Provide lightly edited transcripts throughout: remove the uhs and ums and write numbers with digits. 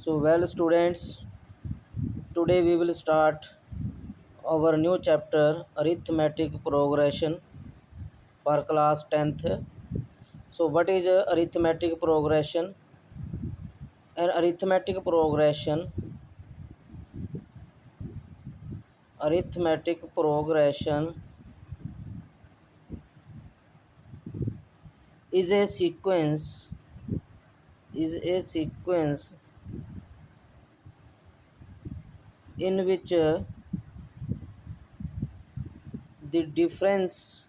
So, well, students, today we will start our new chapter arithmetic progression for class 10th. So, what is arithmetic progression? An arithmetic progression is a sequence in which the difference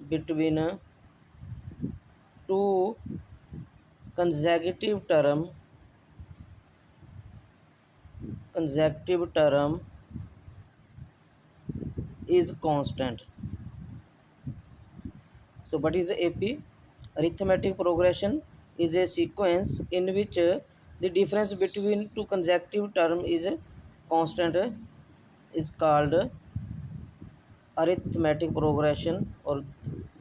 between two consecutive term consecutive term is constant. So what is the AP? Arithmetic progression is a sequence in which the difference between two consecutive term is constant, is called arithmetic progression, or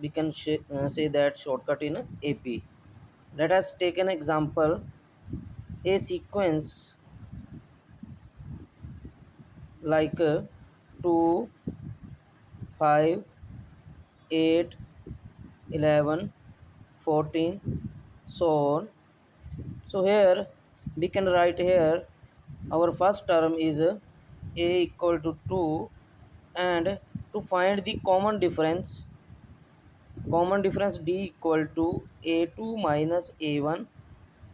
we can say that shortcut in AP. Let us take an example. A sequence like 2, 5, 8, 11, 14, so on. So here we can write here our first term is a equal to 2, and to find the common difference d equal to a2 minus a1,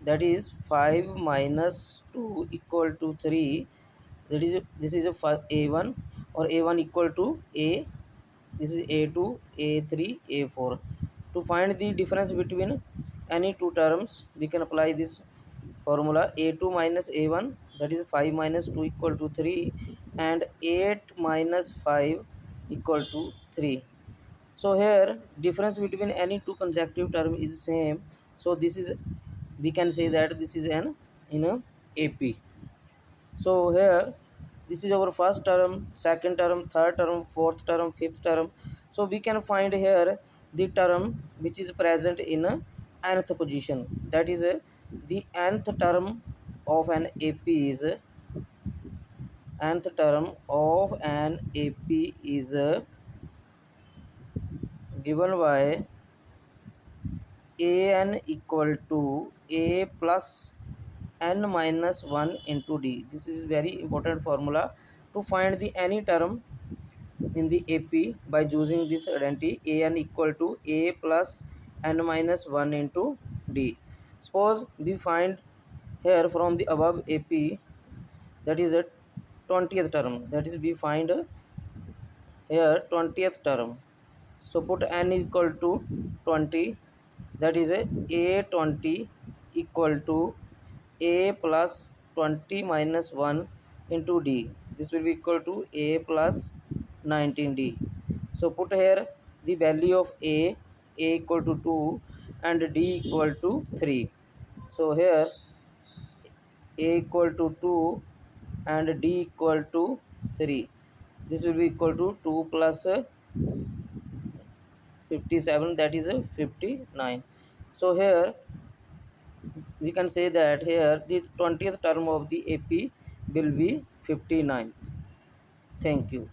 that is 5 minus 2 equal to 3, that is this is a1, or a1 equal to a, this is a2, a3, a4. To find the difference between any two terms, we can apply this formula: a2 minus a1, that is 5 minus 2 equal to 3, and 8 minus 5 equal to 3. So here difference between any two consecutive term is same. So this is, we can say that this is an in a AP. So here this is our first term, second term, third term, fourth term, fifth term. So we can find here the term which is present in a nth position, that is the nth term of an AP is nth term of an AP is given by an equal to a plus n minus 1 into d. This is very important formula to find the any term in the AP by using this identity: an equal to a plus n minus 1 into d. Suppose we find here from the above AP, that is a 20th term, that is we find here 20th term. So put n is equal to 20, that is a20 equal to a plus 20 minus 1 into d. This will be equal to a plus 19d. So put here the value of a equal to 2 and d equal to 3. So here a equal to 2 and d equal to 3. This will be equal to 2 plus 57, that is 59. So here we can say that here the 20th term of the AP will be 59th. Thank you.